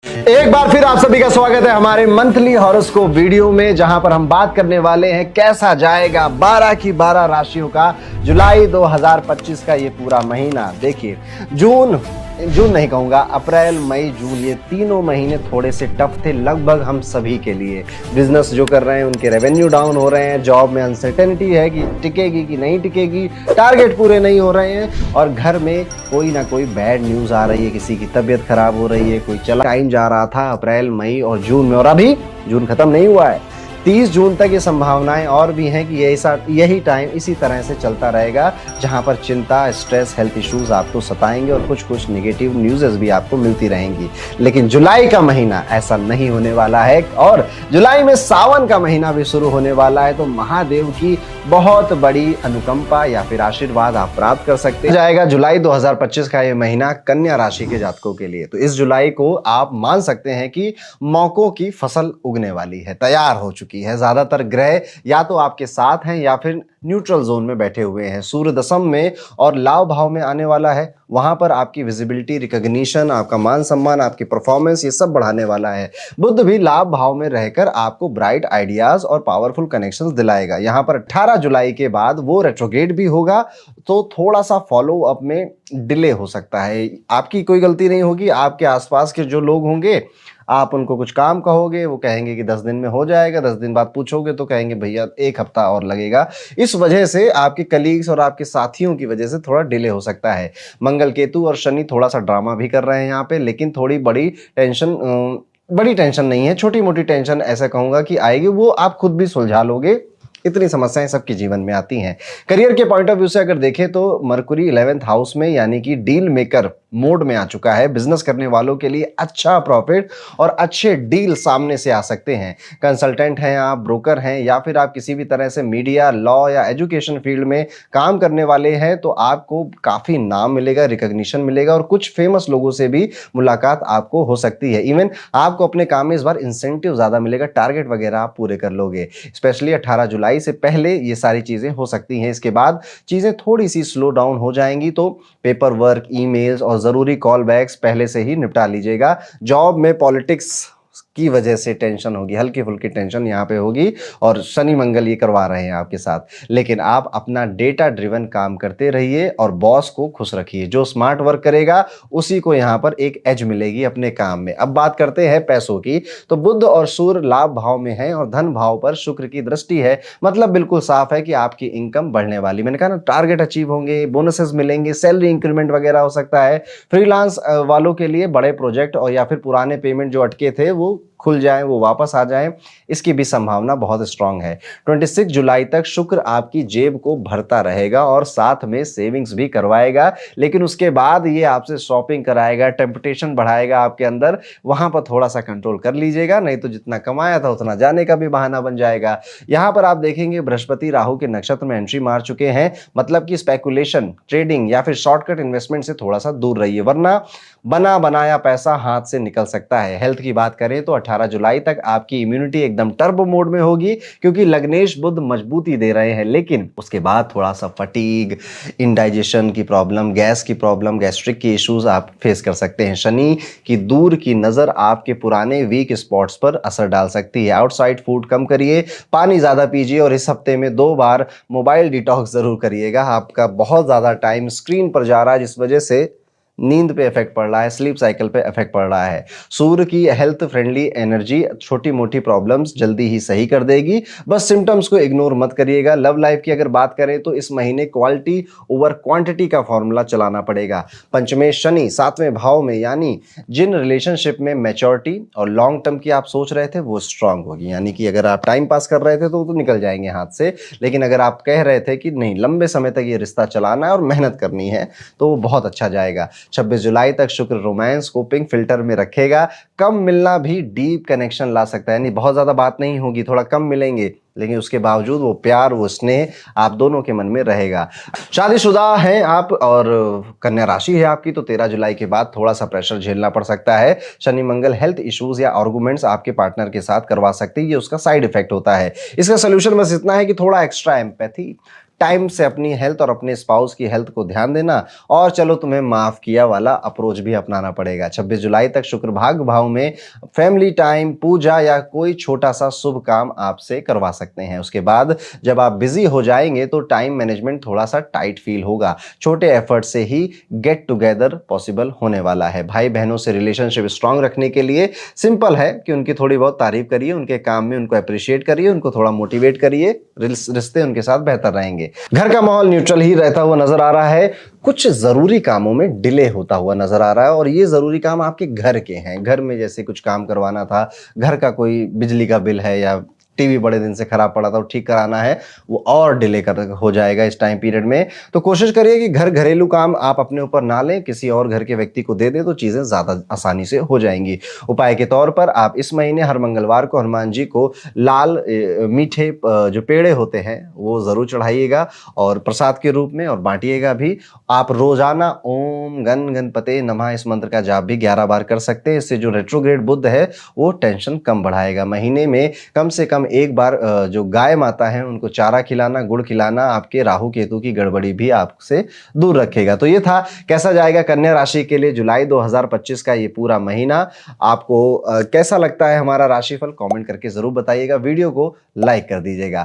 एक बार फिर आप सभी का स्वागत है हमारे मंथली हॉरोस्कोप वीडियो में, जहां पर हम बात करने वाले हैं कैसा जाएगा 12 की 12 राशियों का जुलाई 2025 का ये पूरा महीना। देखिए, जून नहीं कहूंगा, अप्रैल मई जून ये तीनों महीने थोड़े से टफ थे लगभग हम सभी के लिए। बिजनेस जो कर रहे हैं उनके रेवेन्यू डाउन हो रहे हैं, जॉब में अनसर्टेनिटी है कि टिकेगी कि नहीं टिकेगी, टारगेट पूरे नहीं हो रहे हैं और घर में कोई ना कोई बैड न्यूज आ रही है, किसी की तबीयत खराब हो रही है, कोई चला टाइम जा रहा था अप्रैल मई और जून में, और अभी जून खत्म नहीं हुआ है। 30 जून तक ये संभावनाएं और भी हैं कि यही टाइम इसी तरह से चलता रहेगा, जहां पर चिंता, स्ट्रेस, हेल्थ इश्यूज आपको सताएंगे और कुछ नेगेटिव न्यूज़ेस भी आपको मिलती रहेंगी। लेकिन जुलाई का महीना ऐसा नहीं होने वाला है और जुलाई में सावन का महीना भी शुरू होने वाला है, तो महादेव की बहुत बड़ी अनुकंपा या फिर आशीर्वाद आप प्राप्त कर सकते हैं। जाएगा जुलाई 2025 का ये महीना कन्या राशि के जातकों के लिए। तो इस जुलाई को आप मान सकते हैं कि मौकों की फसल उगने वाली है, तैयार हो चुकी है। ज्यादातर ग्रह या तो आपके साथ हैं या फिर न्यूट्रल जोन में बैठे हुए हैं। सूर्य दशम में और लाभ भाव में आने वाला है, वहां पर आपकी विजिबिलिटी, रिकॉग्निशन, आपका मान सम्मान, आपकी परफॉर्मेंस, ये सब बढ़ाने वाला है। बुध भी लाभ भाव में रहकर आपको ब्राइट आइडियाज और पावरफुल कनेक्शंस दिलाएगा। यहां पर 18 जुलाई के बाद वो रेट्रोग्रेड भी होगा, तो थोड़ा सा फॉलो अप में डिले हो सकता है। आपकी कोई गलती नहीं होगी, आपके आसपास के जो लोग होंगे, आप उनको कुछ काम कहोगे, वो कहेंगे कि 10 दिन में हो जाएगा, 10 दिन बाद पूछोगे तो कहेंगे भैया 1 हफ्ता और लगेगा। इस वजह से आपके कलीग्स और आपके साथियों की वजह से थोड़ा डिले हो सकता है। मंगल, केतु और शनि थोड़ा सा ड्रामा भी कर रहे हैं यहाँ पे, लेकिन थोड़ी बड़ी टेंशन नहीं है, छोटी मोटी टेंशन ऐसा कहूंगा कि आएगी, वो आप खुद भी सुलझा लोगे। इतनी समस्याएं सबके जीवन में आती हैं। करियर के पॉइंट ऑफ व्यू से अगर देखें तो मरकुरी 11th हाउस में यानी कि डील मेकर मोड में आ चुका है। बिजनेस करने वालों के लिए अच्छा प्रॉफिट और अच्छे डील सामने से आ सकते हैं। कंसल्टेंट हैं आप, ब्रोकर हैं या फिर आप किसी भी तरह से मीडिया, लॉ या एजुकेशन फील्ड में काम करने वाले हैं, तो आपको काफी नाम मिलेगा, रिकॉग्निशन मिलेगा और कुछ फेमस लोगों से भी मुलाकात आपको हो सकती है। इवन आपको अपने काम में इस बार इंसेंटिव ज्यादा मिलेगा, टारगेट वगैरह आप पूरे कर लोगे। स्पेशली 18 जुलाई से पहले ये सारी चीजें हो सकती हैं। इसके बाद चीजें थोड़ी सी स्लो डाउन हो जाएंगी, तो पेपर वर्क, ईमेल्स और जरूरी कॉल बैक्स पहले से ही निपटा लीजिएगा। जॉब में पॉलिटिक्स की वजह से टेंशन होगी, हल्की फुल्की टेंशन यहाँ पे होगी और शनि मंगल ये करवा रहे हैं आपके साथ, लेकिन आप अपना डेटा ड्रिवन काम करते रहिए और बॉस को खुश रखिए। जो स्मार्ट वर्क करेगा उसी को यहाँ पर एक एज मिलेगी अपने काम में। अब बात करते हैं पैसों की, तो बुध और सूर्य लाभ भाव में है और धन भाव पर शुक्र की दृष्टि है। मतलब बिल्कुल साफ है कि आपकी इनकम बढ़ने वाली, मैंने कहा ना, टारगेट अचीव होंगे, बोनसेस मिलेंगे, सैलरी इंक्रीमेंट वगैरह हो सकता है। फ्रीलांस वालों के लिए बड़े प्रोजेक्ट और या फिर पुराने पेमेंट जो अटके थे वो खुल जाएं, वो वापस आ जाएं, इसकी भी संभावना बहुत स्ट्रांग है। 26 जुलाई तक शुक्र आपकी जेब को भरता रहेगा और साथ में सेविंग्स भी करवाएगा, लेकिन उसके बाद ये आपसे शॉपिंग कराएगा, टेम्पटेशन बढ़ाएगा आपके अंदर, वहां पर थोड़ा सा कंट्रोल कर लीजिएगा, नहीं तो जितना कमाया था उतना जाने का भी बहाना बन जाएगा। यहां पर आप देखेंगे बृहस्पति राहु के नक्षत्र में एंट्री मार चुके हैं, मतलब कि स्पेकुलेशन, ट्रेडिंग या फिर शॉर्टकट इन्वेस्टमेंट से थोड़ा सा दूर रहिए, वरना बना बनाया पैसा हाथ से निकल सकता है। हेल्थ की बात करें तो 18 जुलाई तक आपकी इम्यूनिटी एकदम टर्बो मोड में होगी, क्योंकि लग्नेश बुध मजबूती दे रहे हैं, लेकिन उसके बाद थोड़ा सा फटीग, इंडाइजेशन की प्रॉब्लम, गैस की प्रॉब्लम, गैस्ट्रिक की इश्यूज आप फेस कर सकते हैं। शनि की दूर की नजर आपके पुराने वीक स्पॉट्स पर असर डाल सकती है। आउटसाइड फूड कम करिए, पानी ज्यादा पीजिए और इस हफ्ते में 2 बार मोबाइल डिटॉक्स जरूर करिएगा। आपका बहुत ज्यादा टाइम स्क्रीन पर जा रहा है, जिस वजह से नींद पे इफेक्ट पड़ रहा है, स्लीप साइकिल पे इफेक्ट पड़ रहा है। सूर्य की हेल्थ फ्रेंडली एनर्जी छोटी मोटी प्रॉब्लम्स जल्दी ही सही कर देगी, बस सिम्टम्स को इग्नोर मत करिएगा। लव लाइफ की अगर बात करें तो इस महीने क्वालिटी ओवर क्वांटिटी का फॉर्मूला चलाना पड़ेगा। पंचमेश शनि 7वें भाव में, यानी जिन रिलेशनशिप में मैच्योरिटी और लॉन्ग टर्म की आप सोच रहे थे वो स्ट्रांग होगी, यानी कि अगर आप टाइम पास कर रहे थे तो निकल जाएंगे हाथ से, लेकिन अगर आप कह रहे थे कि नहीं लंबे समय तक ये रिश्ता चलाना है और मेहनत करनी है, तो वो बहुत अच्छा जाएगा। 26 जुलाई तक शुक्र रोमांस को पिंक फिल्टर में रखेगा। कम मिलना भी डीप कनेक्शन ला सकता है, यानी बहुत ज्यादा बात नहीं होगी, थोड़ा कम मिलेंगे, लेकिन उसके बावजूद वो प्यार, वो स्नेह आप दोनों के मन में रहेगा। शादीशुदा हैं आप और कन्या राशि है आपकी, तो 13 जुलाई के बाद थोड़ा सा प्रेशर झेलना पड़ सकता है। शनि मंगल हेल्थ इश्यूज या आर्गुमेंट्स आपके पार्टनर के साथ करवा सकते हैं, ये उसका साइड इफेक्ट होता है। इसका सोल्यूशन बस इतना है कि थोड़ा एक्स्ट्रा एम्पैथी, टाइम से अपनी हेल्थ और अपने स्पाउस की हेल्थ को ध्यान देना, और चलो तुम्हें माफ किया वाला अप्रोच भी अपनाना पड़ेगा। 26 जुलाई तक शुक्र भाग्य भाव में फैमिली टाइम, पूजा या कोई छोटा सा शुभ काम आपसे करवा सकते हैं। उसके बाद जब आप बिजी हो जाएंगे तो टाइम मैनेजमेंट थोड़ा सा टाइट फील होगा। छोटे एफर्ट से ही गेट टुगेदर पॉसिबल होने वाला है। भाई बहनों से रिलेशनशिप स्ट्रांग रखने के लिए सिंपल है कि उनकी थोड़ी बहुत तारीफ करिए, उनके काम में उनको अप्रिशिएट करिए, उनको थोड़ा मोटिवेट करिए, रिश्ते उनके साथ बेहतर रहेंगे। घर का माहौल न्यूट्रल ही रहता हुआ नजर आ रहा है। कुछ जरूरी कामों में डिले होता हुआ नजर आ रहा है, और ये जरूरी काम आपके घर के हैं। घर में जैसे कुछ काम करवाना था, घर का कोई बिजली का बिल है या टीवी बड़े दिन से खराब पड़ा था, वो ठीक कराना है, वो और डिले कर हो जाएगा इस टाइम पीरियड में। तो कोशिश करिए कि घरेलू काम आप अपने ऊपर ना लें, किसी और घर के व्यक्ति को दे दें, तो चीजें ज्यादा आसानी से हो जाएंगी। उपाय के तौर पर आप इस महीने हर मंगलवार को हनुमान जी को लाल मीठे जो पेड़े होते हैं वो जरूर चढ़ाइएगा, और प्रसाद के रूप में, और बांटिएगा भी। आप रोजाना ओम गण गणपते नमः इस मंत्र का जाप भी 11 बार कर सकते हैं। इससे जो रेट्रोग्रेड बुध है वो टेंशन कम बढ़ाएगा। महीने में कम से कम एक बार जो गाय माता है उनको चारा खिलाना, गुड़ खिलाना आपके राहु केतु की गड़बड़ी भी आपसे दूर रखेगा। तो ये था कैसा जाएगा कन्या राशि के लिए जुलाई 2025 का ये पूरा महीना। आपको कैसा लगता है हमारा राशिफल, कमेंट करके जरूर बताइएगा। वीडियो को लाइक कर दीजिएगा।